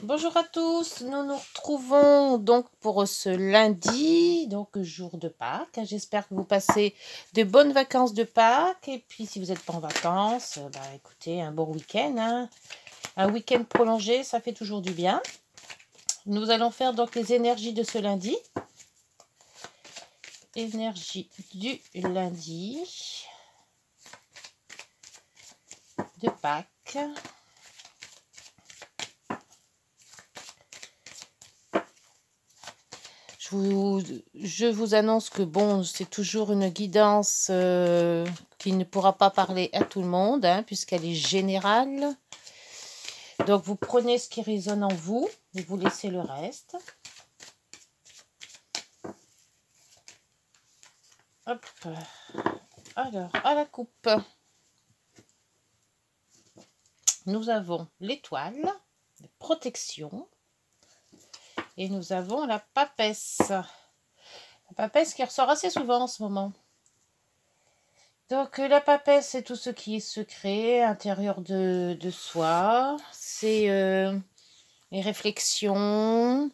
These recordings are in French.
Bonjour à tous, nous nous retrouvons donc pour ce lundi, donc jour de Pâques. J'espère que vous passez de bonnes vacances de Pâques. Et puis si vous n'êtes pas en vacances, écoutez, un bon week-end, hein. Un week-end prolongé, ça fait toujours du bien. Nous allons faire donc les énergies de ce lundi. Énergie du lundi de Pâques. Je vous annonce que bon, c'est toujours une guidance qui ne pourra pas parler à tout le monde, hein, puisqu'elle est générale. Donc vous prenez ce qui résonne en vous et vous laissez le reste. Hop. Alors, à la coupe, nous avons l'étoile, la protection, et nous avons la papesse. La papesse qui ressort assez souvent en ce moment. Donc la papesse, c'est tout ce qui est secret, intérieur de soi. C'est les réflexions.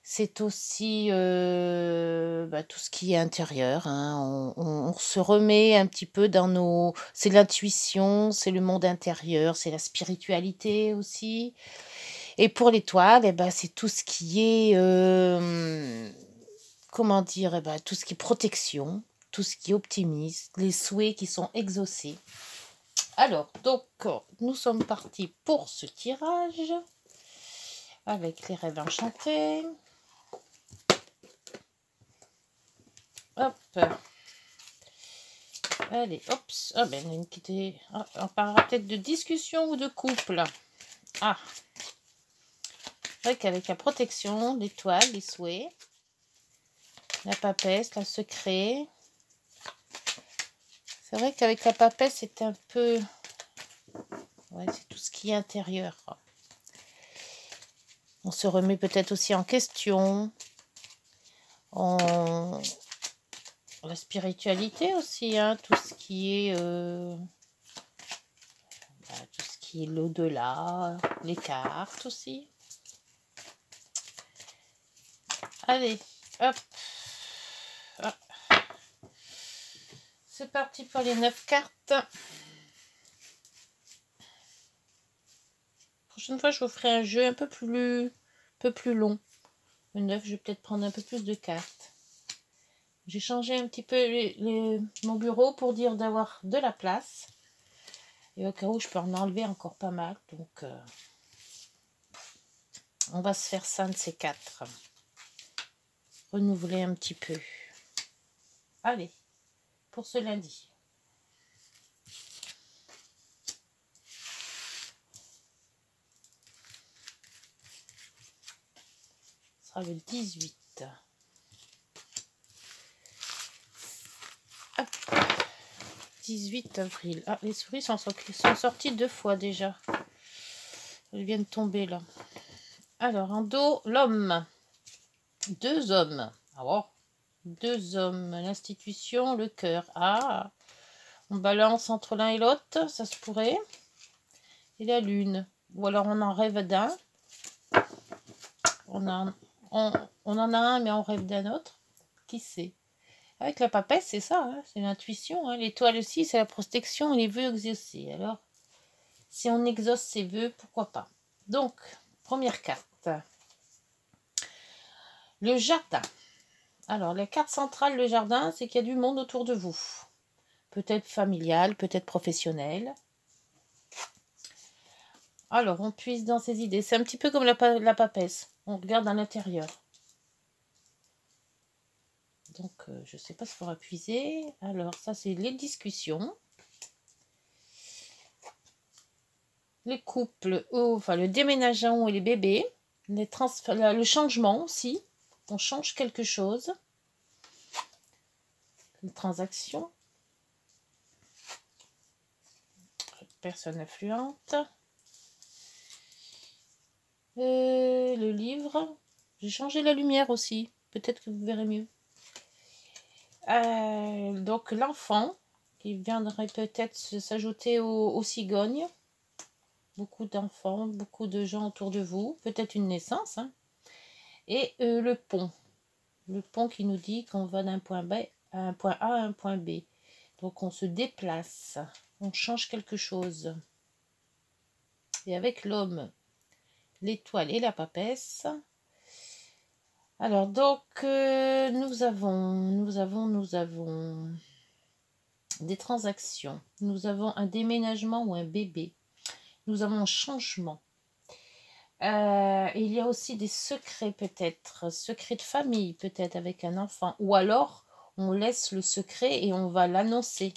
C'est aussi tout ce qui est intérieur, hein. On se remet un petit peu dans nos... C'est l'intuition, c'est le monde intérieur, c'est la spiritualité aussi. Et pour l'étoile, c'est tout ce qui est... comment dire, tout ce qui est protection, tout ce qui est optimisme, les souhaits qui sont exaucés. Alors, donc, nous sommes partis pour ce tirage avec les rêves enchantés. Hop. Allez, hop. Ah ben, il y a une qui on parlera peut-être de discussion ou de couple. Ah. C'est vrai qu'avec la protection, l'étoile, les souhaits, la papesse, le secret. C'est vrai qu'avec la papesse, c'est un peu... Ouais, c'est tout ce qui est intérieur. On se remet peut-être aussi en question. La spiritualité aussi, hein, tout ce qui est l'au-delà, les cartes aussi. Allez, hop. Hop. C'est parti pour les 9 cartes. Prochaine fois, je vous ferai un jeu un peu plus long. Le 9, je vais peut-être prendre un peu plus de cartes. J'ai changé un petit peu mon bureau pour dire d'avoir de la place. Et au cas où, je peux en enlever encore pas mal. Donc, on va se faire ça de ces 4. Renouveler un petit peu. Allez, pour ce lundi. Ce sera le 18. Hop. 18 avril. Ah, les souris sont sorties 2 fois déjà. Elles viennent tomber là. Alors, en dos, l'homme. 2 hommes. Alors, 2 hommes. L'institution, le cœur. Ah, on balance entre l'un et l'autre, ça se pourrait. Et la lune. Ou alors on en rêve d'un. On en a un, mais on rêve d'un autre. Qui sait? Avec la papesse, c'est ça, hein, c'est l'intuition. Hein. L'étoile aussi, c'est la protection et les vœux exaucés. Alors, si on exauce ses vœux, pourquoi pas? Donc, première carte. Le jardin. Alors, la carte centrale, le jardin, c'est qu'il y a du monde autour de vous. Peut-être familial, peut-être professionnel. Alors, on puise dans ses idées. C'est un petit peu comme la papesse. On regarde à l'intérieur. Donc, je ne sais pas ce qu'on va puiser. Alors, ça, c'est les discussions. Les couples, enfin, le déménagement et les bébés. Le changement aussi. On change quelque chose. Les transactions. Personne influente. Le livre. J'ai changé la lumière aussi. Peut-être que vous verrez mieux. Donc l'enfant qui viendrait peut-être s'ajouter aux cigognes. beaucoup d'enfants, beaucoup de gens autour de vous, peut-être une naissance, hein. Et le pont. Le pont qui nous dit qu'on va d'un point B à un point A à un point B. Donc on se déplace, on change quelque chose. Et avec l'homme, l'étoile et la papesse. Alors donc nous avons des transactions. Nous avons un déménagement ou un bébé. Nous avons un changement. Il y a aussi des secrets peut-être, secrets de famille peut-être avec un enfant. Ou alors on laisse le secret et on va l'annoncer.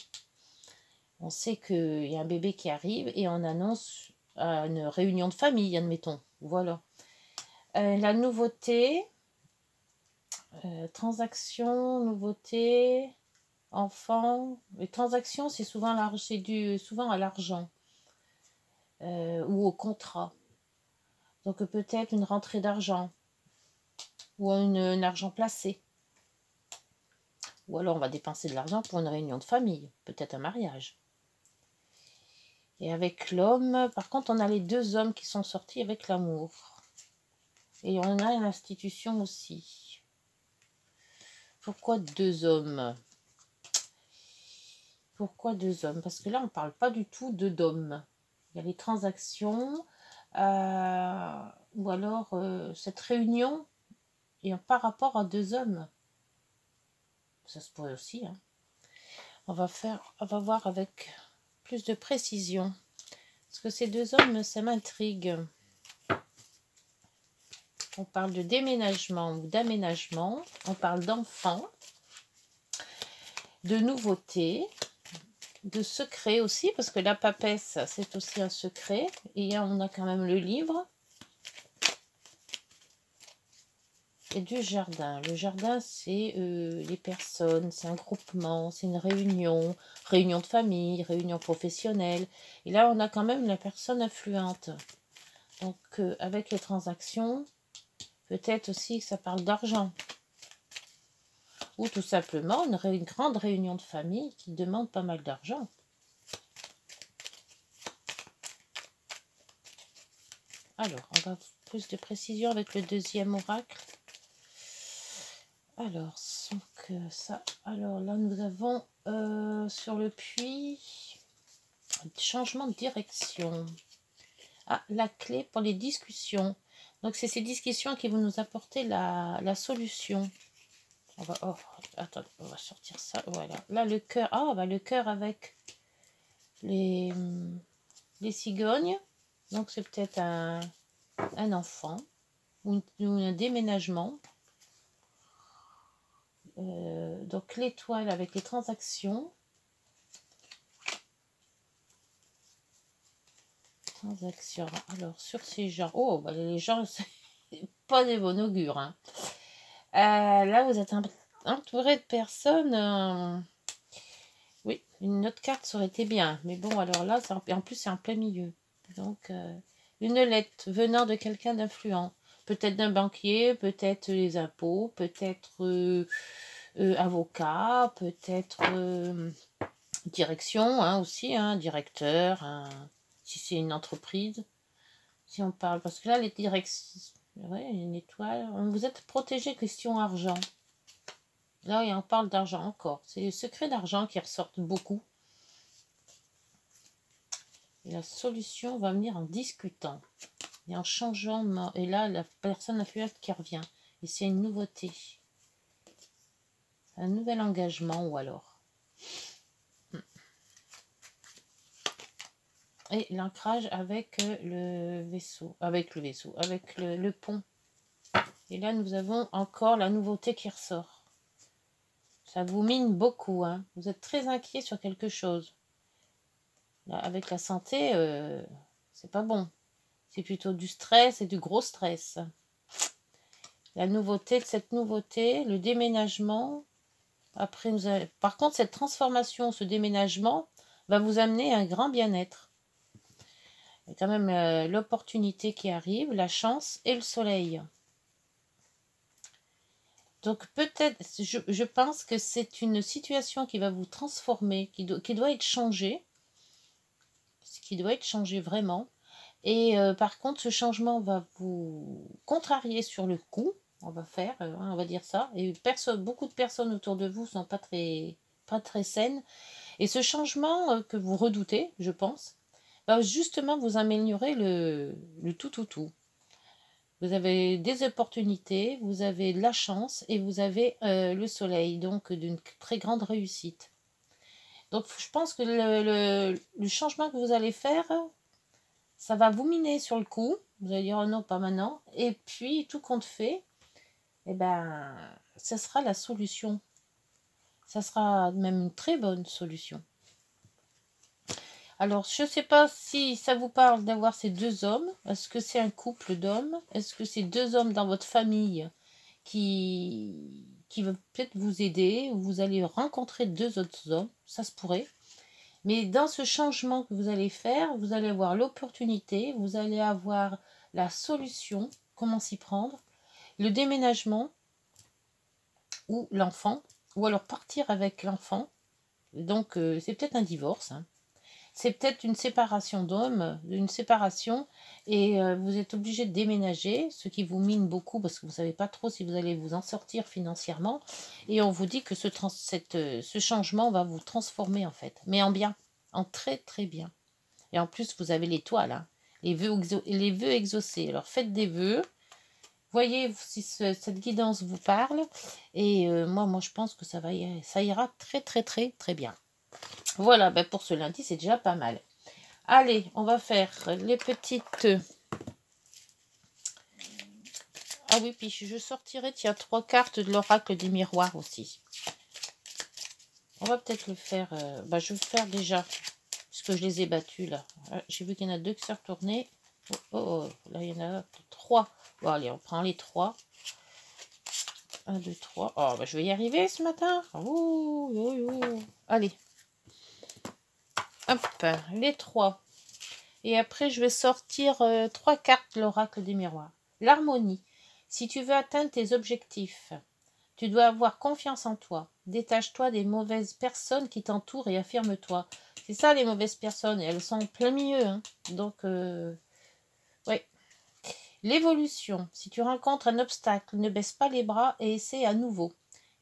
On sait qu'il y a un bébé qui arrive et on annonce à une réunion de famille, admettons. Voilà. La nouveauté, transaction, nouveauté, enfant. Les transactions, c'est dû souvent à l'argent ou au contrat. Donc peut-être une rentrée d'argent ou un argent placé. Ou alors on va dépenser de l'argent pour une réunion de famille, peut-être un mariage. Et avec l'homme, par contre, on a les deux hommes qui sont sortis avec l'amour. Et on a une institution aussi. Pourquoi deux hommes? Pourquoi deux hommes? Parce que là, on ne parle pas du tout d'hommes. Il y a les transactions, ou alors cette réunion est par rapport à deux hommes. Ça se pourrait aussi, hein. On va voir avec plus de précision. Parce que ces deux hommes, ça m'intrigue. On parle de déménagement ou d'aménagement. On parle d'enfants, de nouveautés, de secrets aussi, parce que la papesse, c'est aussi un secret. Et on a quand même le livre. Et du jardin. Le jardin, c'est les personnes, c'est un groupement, c'est une réunion, réunion de famille, réunion professionnelle. Et là, on a quand même la personne influente. Donc, avec les transactions, peut-être aussi que ça parle d'argent. Ou tout simplement une grande réunion de famille qui demande pas mal d'argent. Alors, on va plus de précision avec le deuxième oracle. Alors, donc ça. Alors là, nous avons sur le puits changement de direction. Ah, la clé pour les discussions. Donc, c'est ces discussions qui vont nous apporter la solution. Attends, on va sortir ça. Voilà. Là, le cœur. Ah, bah, le cœur avec les cigognes. Donc, c'est peut-être un enfant ou un déménagement. Donc, l'étoile avec les transactions. Transactions. Alors, sur ces gens. Oh, bah, les gens, c'est pas des bon augure. Hein. Là, vous êtes entouré de personnes. Oui, une autre carte, ça aurait été bien. Mais bon, alors là, en plus, c'est en plein milieu. Donc, une lettre venant de quelqu'un d'influent. Peut-être d'un banquier, peut-être les impôts, peut-être avocat, peut-être direction hein, aussi, hein, directeur, si c'est une entreprise. Si on parle, parce que là, les directions, ouais, une étoile. Vous êtes protégé question argent. Là, on parle d'argent encore. C'est les secrets d'argent qui ressortent beaucoup. Et la solution va venir en discutant. Et en changeant. Et là, la personne influente qui revient. Et c'est une nouveauté. Un nouvel engagement ou alors. Et l'ancrage avec le vaisseau. Avec le pont. Et là, nous avons encore la nouveauté qui ressort. Ça vous mine beaucoup. Hein. Vous êtes très inquiet sur quelque chose. Là, avec la santé, c'est pas bon. C'est plutôt du stress et du gros stress. La nouveauté de cette nouveauté, le déménagement. Après, par contre, cette transformation, ce déménagement, va vous amener un grand bien-être. Il y a quand même l'opportunité qui arrive, la chance et le soleil. Donc peut-être, je pense que c'est une situation qui va vous transformer, qui doit être changée. Qui doit être changée vraiment. Et par contre, ce changement va vous contrarier sur le coup. On va faire, on va dire ça. Et beaucoup de personnes autour de vous sont pas très saines. Et ce changement que vous redoutez, je pense, va justement vous améliorer le tout. Vous avez des opportunités, vous avez de la chance et vous avez le soleil, donc d'une très grande réussite. Donc je pense que le changement que vous allez faire, ça va vous miner sur le coup. Vous allez dire oh non, pas maintenant. Et puis tout compte fait, eh ben, ça sera la solution. Ça sera même une très bonne solution. Alors, je ne sais pas si ça vous parle d'avoir ces deux hommes. Est-ce que c'est un couple d'hommes? Est-ce que c'est deux hommes dans votre famille qui veulent peut-être vous aider? Ou vous allez rencontrer deux autres hommes? Ça se pourrait. Mais dans ce changement que vous allez faire, vous allez avoir l'opportunité, vous allez avoir la solution, comment s'y prendre, le déménagement ou l'enfant, ou alors partir avec l'enfant. Donc, c'est peut-être un divorce, hein. C'est peut-être une séparation d'hommes, une séparation, et vous êtes obligé de déménager, ce qui vous mine beaucoup parce que vous ne savez pas trop si vous allez vous en sortir financièrement. Et on vous dit que ce changement va vous transformer en fait, mais en bien, en très très bien. Et en plus, vous avez l'étoile, hein, les vœux exaucés. Alors faites des vœux, voyez si cette guidance vous parle, et moi je pense que ça ira très très très très bien. Voilà, ben pour ce lundi, c'est déjà pas mal. Allez, on va faire les petites... Ah oui, puis je sortirai, tiens, 3 cartes de l'oracle des miroirs aussi. On va peut-être le faire... je vais faire déjà, puisque je les ai battus, là. J'ai vu qu'il y en a 2 qui sont retournés. Oh, là, il y en a 3. Bon, allez, on prend les 3. 1, 2, 3. Oh, je vais y arriver ce matin. Ouh. Allez. Hop, les 3. Et après, je vais sortir 3 cartes de l'oracle des miroirs. L'harmonie. Si tu veux atteindre tes objectifs, tu dois avoir confiance en toi. Détache-toi des mauvaises personnes qui t'entourent et affirme-toi. C'est ça les mauvaises personnes. Elles sont en plein milieu. Hein. Donc, oui. L'évolution. Si tu rencontres un obstacle, ne baisse pas les bras et essaie à nouveau.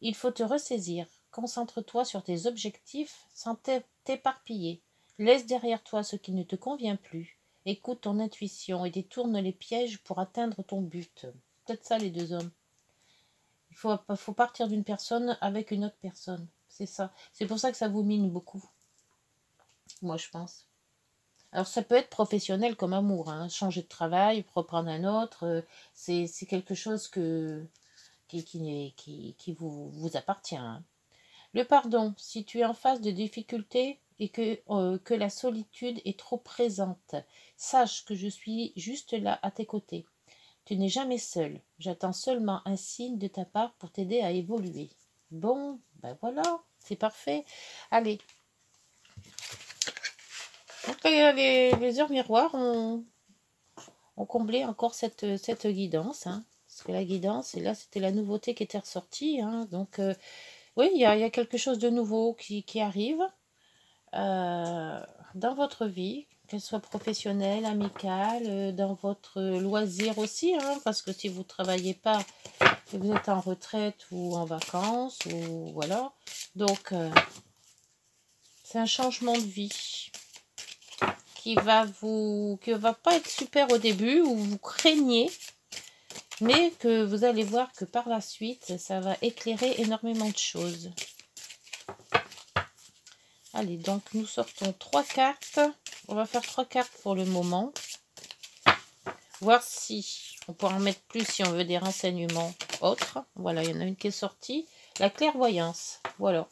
Il faut te ressaisir. Concentre-toi sur tes objectifs sans t'éparpiller. Laisse derrière toi ce qui ne te convient plus. Écoute ton intuition et détourne les pièges pour atteindre ton but. Peut-être ça les deux hommes. Il faut partir d'une personne avec une autre personne. C'est ça. C'est pour ça que ça vous mine beaucoup. Moi, je pense. Alors, ça peut être professionnel comme amour. Hein. Changer de travail, reprendre un autre. C'est quelque chose qui vous appartient. Hein. Le pardon, si tu es en face de difficultés et que la solitude est trop présente, sache que je suis juste là à tes côtés. Tu n'es jamais seul. J'attends seulement un signe de ta part pour t'aider à évoluer. Bon, ben voilà, c'est parfait. Allez. Donc, les heures miroirs ont comblé encore cette guidance. Hein, parce que la guidance, et là, c'était la nouveauté qui était ressortie. Hein, donc, oui, il y a quelque chose de nouveau qui arrive dans votre vie, qu'elle soit professionnelle, amicale, dans votre loisir aussi, hein, parce que si vous ne travaillez pas, vous êtes en retraite ou en vacances, ou voilà. Donc, c'est un changement de vie qui va pas être super au début, où vous craignez, mais que vous allez voir que par la suite, ça va éclairer énormément de choses. Allez, donc nous sortons 3 cartes. On va faire 3 cartes pour le moment. Voir si on pourra en mettre plus si on veut des renseignements autres. Voilà, il y en a une qui est sortie. La clairvoyance. Voilà.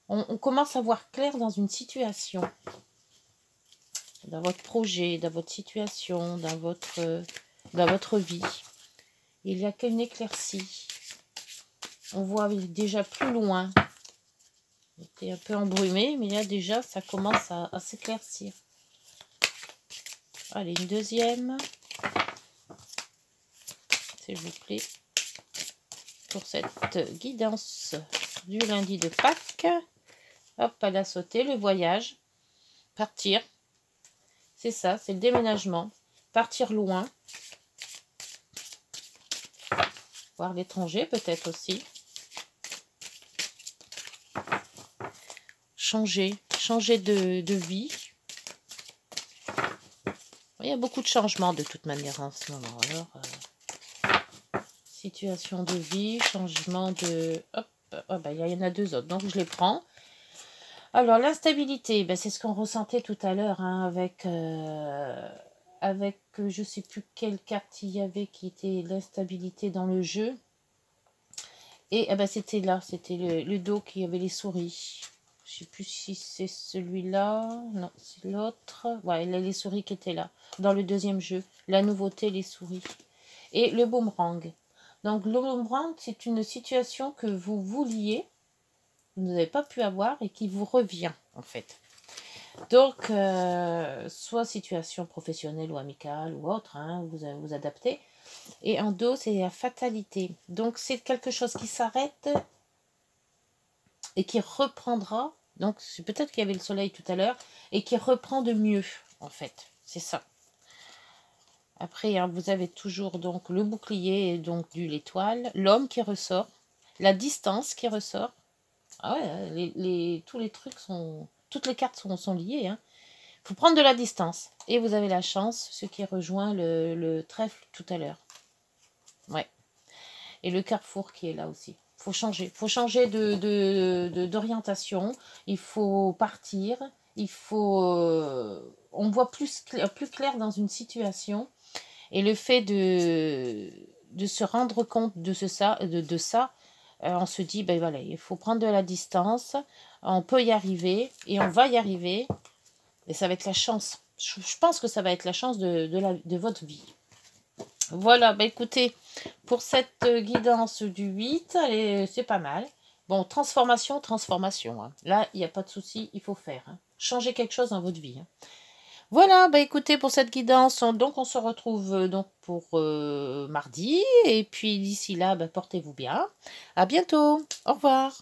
On commence à voir clair dans une situation. Dans votre projet, dans votre situation, dans votre vie. Il n'y a qu'une éclaircie. On voit déjà plus loin. C'était un peu embrumé, mais là déjà, ça commence à s'éclaircir. Allez, une deuxième. S'il vous plaît. Pour cette guidance du lundi de Pâques. Hop, elle a sauté, le voyage. Partir. C'est ça, c'est le déménagement. Partir loin. Voir l'étranger peut-être aussi. Changer de vie. Il y a beaucoup de changements de toute manière en ce moment. Alors, situation de vie, changement de... Hop, oh, bah, il y en a deux autres, donc je les prends. Alors, l'instabilité, ben, c'est ce qu'on ressentait tout à l'heure hein, avec je ne sais plus quelle carte il y avait qui était l'instabilité dans le jeu. Et ben, c'était là, c'était le dos qui avait les souris. Je ne sais plus si c'est celui-là. Non, c'est l'autre. Ouais, il y a les souris qui étaient là. Dans le deuxième jeu. La nouveauté, les souris. Et le boomerang. Donc, le boomerang, c'est une situation que vous vouliez, vous n'avez pas pu avoir et qui vous revient, en fait. Donc, soit situation professionnelle ou amicale ou autre, hein, vous adaptez. Et en dos, c'est la fatalité. Donc, c'est quelque chose qui s'arrête et qui reprendra. Donc, c'est peut-être qu'il y avait le soleil tout à l'heure et qui reprend de mieux, en fait. C'est ça. Après, hein, vous avez toujours donc le bouclier et donc l'étoile, l'homme qui ressort, la distance qui ressort. Ah ouais, tous les trucs sont... Toutes les cartes sont liées. Hein. Faut prendre de la distance. Et vous avez la chance, ce qui rejoint le trèfle tout à l'heure. Ouais. Et le carrefour qui est là aussi. Faut changer. Faut changer d'orientation. Il faut partir. Il faut... on voit plus clair dans une situation. Et le fait de se rendre compte de ça, on se dit, ben voilà, il faut prendre de la distance. On peut y arriver. Et on va y arriver. Et ça va être la chance. Je pense que ça va être la chance de votre vie. Voilà, bah écoutez, pour cette guidance du 8, c'est pas mal. Bon, transformation. Hein. Là, il n'y a pas de souci, il faut faire. Hein. Changer quelque chose dans votre vie. Hein. Voilà, bah écoutez, pour cette guidance, donc on se retrouve donc pour mardi. Et puis d'ici là, bah, portez-vous bien. À bientôt. Au revoir.